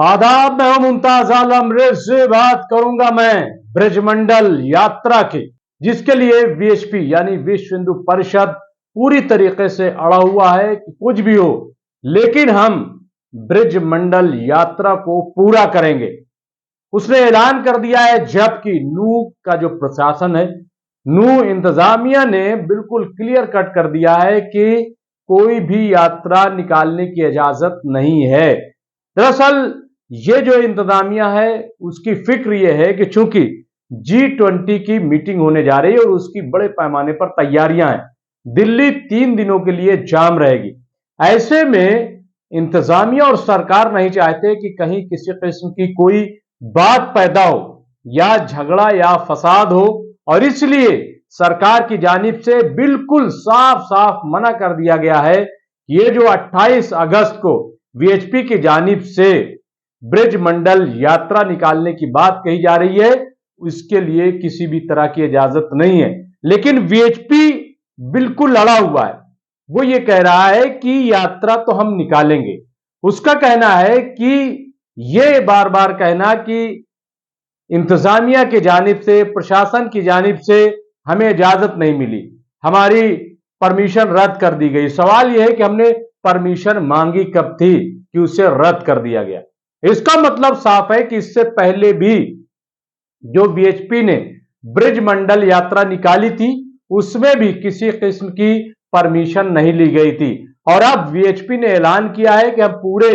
आदाब, मैं हूं मुमताज आलम। से बात करूंगा मैं ब्रजमंडल यात्रा की, जिसके लिए वीएचपी यानी विश्व हिंदू परिषद पूरी तरीके से अड़ा हुआ है कि कुछ भी हो, लेकिन हम ब्रजमंडल यात्रा को पूरा करेंगे। उसने ऐलान कर दिया है, जबकि नू का जो प्रशासन है, नू इंतजामिया ने बिल्कुल क्लियर कट कर दिया है कि कोई भी यात्रा निकालने की इजाजत नहीं है। दरअसल ये जो इंतजामिया है उसकी फिक्र ये है कि चूंकि G20 की मीटिंग होने जा रही है और उसकी बड़े पैमाने पर तैयारियां हैं, दिल्ली 3 दिनों के लिए जाम रहेगी। ऐसे में इंतजामिया और सरकार नहीं चाहते कि कहीं किसी किस्म की कोई बात पैदा हो या झगड़ा या फसाद हो, और इसलिए सरकार की जानिब से बिल्कुल साफ साफ मना कर दिया गया है कि ये जो 28 अगस्त को वीएचपी की जानिब से ब्रजमंडल यात्रा निकालने की बात कही जा रही है, इसके लिए किसी भी तरह की इजाजत नहीं है। लेकिन वीएचपी बिल्कुल लड़ा हुआ है। वो ये कह रहा है कि यात्रा तो हम निकालेंगे। उसका कहना है कि ये बार बार कहना कि इंतजामिया की जानिब से, प्रशासन की जानिब से हमें इजाजत नहीं मिली, हमारी परमिशन रद्द कर दी गई। सवाल यह है कि हमने परमिशन मांगी कब थी कि उसे रद्द कर दिया गया। इसका मतलब साफ है कि इससे पहले भी जो वीएचपी ने ब्रजमंडल यात्रा निकाली थी, उसमें भी किसी किस्म की परमिशन नहीं ली गई थी। और अब वीएचपी ने ऐलान किया है कि हम पूरे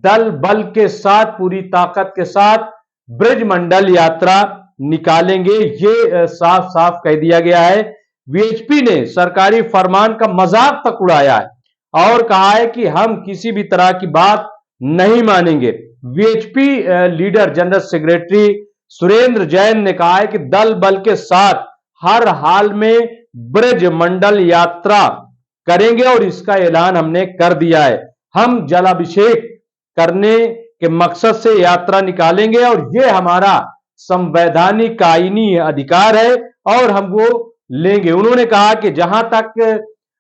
दल बल के साथ, पूरी ताकत के साथ ब्रजमंडल यात्रा निकालेंगे। ये साफ साफ कह दिया गया है। वीएचपी ने सरकारी फरमान का मजाक तक उड़ाया है और कहा है कि हम किसी भी तरह की बात नहीं मानेंगे। VHP leader general secretary Surendra Jain ने कहा है कि दल बल के साथ हर हाल में ब्रजमंडल यात्रा करेंगे और इसका ऐलान हमने कर दिया है। हम जलाभिषेक करने के मकसद से यात्रा निकालेंगे और यह हमारा संवैधानिक आईनी अधिकार है और हम वो लेंगे। उन्होंने कहा कि जहां तक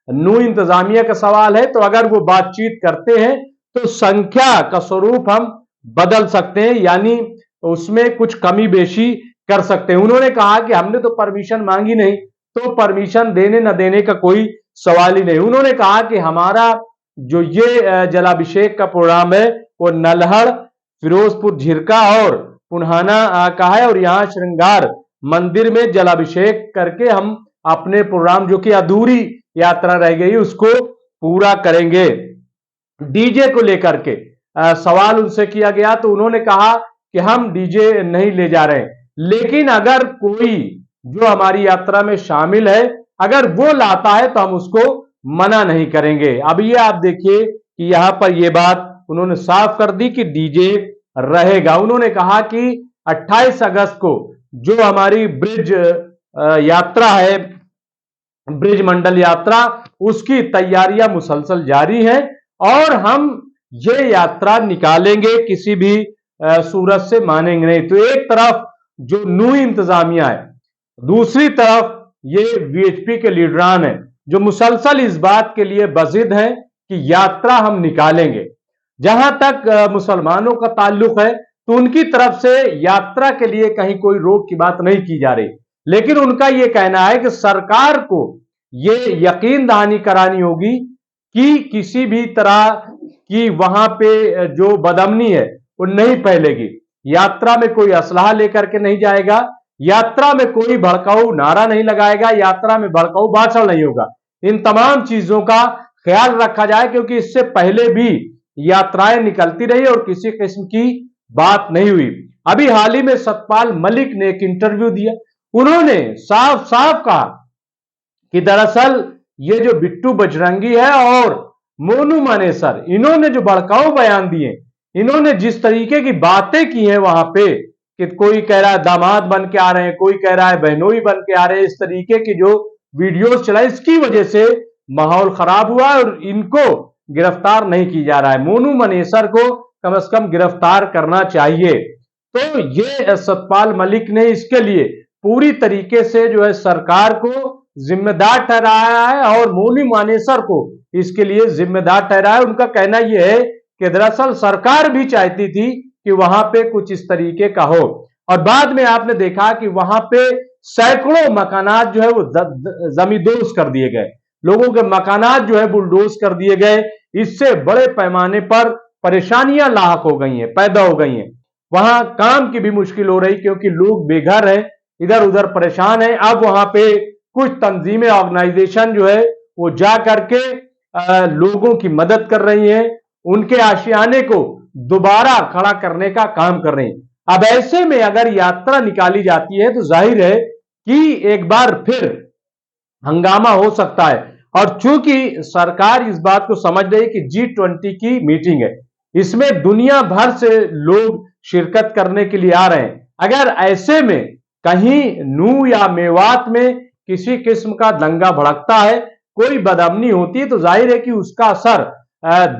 नू इंतजामिया का सवाल है, तो अगर वो बातचीत करते हैं तो संख्या का स्वरूप हम बदल सकते हैं, यानी उसमें कुछ कमी बेशी कर सकते हैं। उन्होंने कहा कि हमने तो परमिशन मांगी नहीं, तो परमिशन देने न देने का कोई सवाल ही नहीं। उन्होंने कहा कि हमारा जो ये जलाभिषेक का प्रोग्राम है वो नल्हड़, फिरोजपुर, झिरका और पुन्हाना का है और यहां श्रृंगार मंदिर में जलाभिषेक करके हम अपने प्रोग्राम, जो कि अधूरी यात्रा रह गई, उसको पूरा करेंगे। डीजे को लेकर के सवाल उनसे किया गया तो उन्होंने कहा कि हम डीजे नहीं ले जा रहे हैं, लेकिन अगर कोई जो हमारी यात्रा में शामिल है अगर वो लाता है तो हम उसको मना नहीं करेंगे। अब ये आप देखिए कि यहां पर ये बात उन्होंने साफ कर दी कि डीजे रहेगा। उन्होंने कहा कि 28 अगस्त को जो हमारी ब्रिज यात्रा है, ब्रजमंडल यात्रा, उसकी तैयारियां मुसलसल जारी हैं और हम ये यात्रा निकालेंगे, किसी भी सूरत से मानेंगे नहीं। तो एक तरफ जो नू इंतजामिया है, दूसरी तरफ ये वीएचपी के लीडरान हैं जो मुसलसल इस बात के लिए बजिद हैं कि यात्रा हम निकालेंगे। जहां तक मुसलमानों का ताल्लुक है तो उनकी तरफ से यात्रा के लिए कहीं कोई रोक की बात नहीं की जा रही, लेकिन उनका यह कहना है कि सरकार को यह यकीन दहानी करानी होगी कि किसी भी तरह की वहां पे जो बदअमनी है वो नहीं फैलेगी। यात्रा में कोई असलहा लेकर के नहीं जाएगा, यात्रा में कोई भड़काऊ नारा नहीं लगाएगा, यात्रा में भड़काऊ भाषण नहीं होगा। इन तमाम चीजों का ख्याल रखा जाए, क्योंकि इससे पहले भी यात्राएं निकलती रही और किसी किस्म की बात नहीं हुई। अभी हाल ही में सतपाल मलिक ने एक इंटरव्यू दिया, उन्होंने साफ साफ कहा कि दरअसल ये जो बिट्टू बजरंगी है और मोनू मानेसर, इन्होंने जो भड़काऊ बयान दिए, इन्होंने जिस तरीके की बातें की हैं वहां पे कि कोई कह रहा है दामाद बन के आ रहे हैं, कोई कह रहा है बहनोई बन के आ रहे हैं, इस तरीके की जो वीडियोस चला, इसकी वजह से माहौल खराब हुआ और इनको गिरफ्तार नहीं की जा रहा है। मोनू मनेसर को कम से कम गिरफ्तार करना चाहिए। तो ये सतपाल मलिक ने इसके लिए पूरी तरीके से जो है सरकार को जिम्मेदार ठहराया है और मोनू मानेसर को इसके लिए जिम्मेदार ठहराया है। उनका कहना यह है कि दरअसल सरकार भी चाहती थी कि वहां पे कुछ इस तरीके का हो। और बाद में आपने देखा कि वहां पे सैकड़ों मकानात जो है वो जमींदोज कर दिए गए, लोगों के मकानात जो है बुलडोज कर दिए गए। इससे बड़े पैमाने पर परेशानियां लाक हो गई हैं, पैदा हो गई हैं। वहां काम की भी मुश्किल हो रही, क्योंकि लोग बेघर हैं, इधर उधर परेशान हैं। अब वहां पे कुछ तंजीमें, ऑर्गेनाइजेशन जो है वो जा करके लोगों की मदद कर रही हैं, उनके आशियाने को दोबारा खड़ा करने का काम कर रही हैं। अब ऐसे में अगर यात्रा निकाली जाती है तो जाहिर है कि एक बार फिर हंगामा हो सकता है। और चूंकि सरकार इस बात को समझ रही है कि G20 की मीटिंग है, इसमें दुनिया भर से लोग शिरकत करने के लिए आ रहे हैं। अगर ऐसे में कहीं नू या मेवात में किसी किस्म का दंगा भड़कता है, कोई बदअमनी होती है, तो जाहिर है कि उसका असर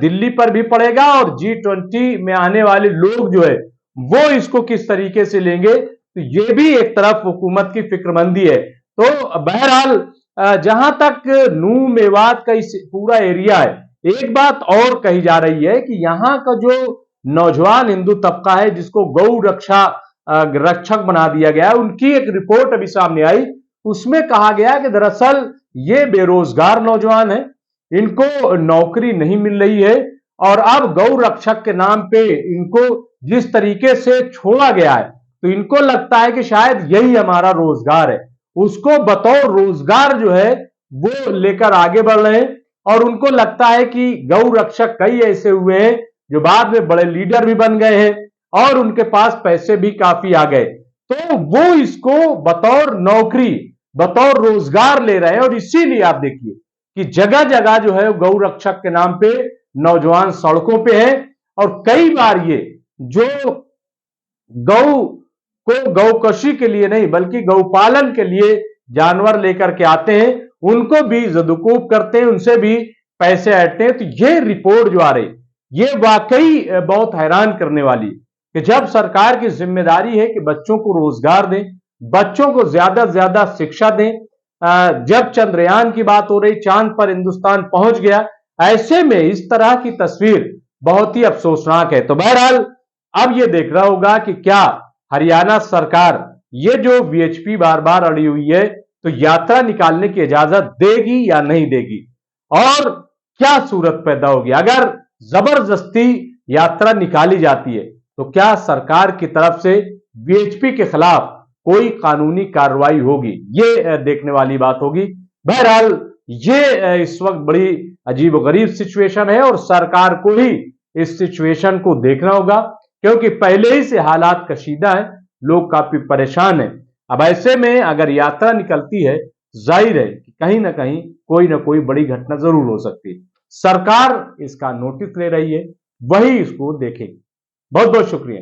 दिल्ली पर भी पड़ेगा, और G20 में आने वाले लोग जो है वो इसको किस तरीके से लेंगे, तो ये भी एक तरफ हुकूमत की फिक्रमंदी है। तो बहरहाल जहां तक नू मेवात का इस पूरा एरिया है, एक बात और कही जा रही है कि यहां का जो नौजवान हिंदू तबका है, जिसको गौ रक्षक बना दिया गया है, उनकी एक रिपोर्ट अभी सामने आई। उसमें कहा गया कि दरअसल ये बेरोजगार नौजवान है, इनको नौकरी नहीं मिल रही है, और अब गौ रक्षक के नाम पे इनको जिस तरीके से छोड़ा गया है, तो इनको लगता है कि शायद यही हमारा रोजगार है। उसको बतौर रोजगार जो है वो लेकर आगे बढ़ रहे हैं, और उनको लगता है कि गौ रक्षक कई ऐसे हुए हैं जो बाद में बड़े लीडर भी बन गए हैं, और उनके पास पैसे भी काफी आ गए, तो वो इसको बतौर नौकरी, बतौर रोजगार ले रहे हैं। और इसीलिए आप देखिए कि जगह जगह जो है गौ रक्षक के नाम पे नौजवान सड़कों पे हैं, और कई बार ये जो गौ को गौकशी के लिए नहीं बल्कि गौपालन के लिए जानवर लेकर के आते हैं, उनको भी जदुकूब करते हैं, उनसे भी पैसे ऐंठते हैं। तो ये रिपोर्ट जो आ रही, ये वाकई बहुत हैरान करने वाली कि जब सरकार की जिम्मेदारी है कि बच्चों को रोजगार दें, बच्चों को ज्यादा से ज्यादा शिक्षा दें, जब चंद्रयान की बात हो रही, चांद पर हिंदुस्तान पहुंच गया, ऐसे में इस तरह की तस्वीर बहुत ही अफसोसनाक है। तो बहरहाल अब यह देखना होगा कि क्या हरियाणा सरकार ये जो वीएचपी बार बार अड़ी हुई है, तो यात्रा निकालने की इजाजत देगी या नहीं देगी, और क्या सूरत पैदा होगी। अगर जबरदस्ती यात्रा निकाली जाती है, तो क्या सरकार की तरफ से वीएचपी के खिलाफ कोई कानूनी कार्रवाई होगी, ये देखने वाली बात होगी। बहरहाल ये इस वक्त बड़ी अजीब गरीब सिचुएशन है, और सरकार को ही इस सिचुएशन को देखना होगा, क्योंकि पहले ही से हालात कशीदा है, लोग काफी परेशान हैं। अब ऐसे में अगर यात्रा निकलती है, जाहिर है कि कहीं ना कहीं कोई ना कोई बड़ी घटना जरूर हो सकती है। सरकार इसका नोटिस ले रही है, वही इसको देखेगी। बहुत बहुत शुक्रिया।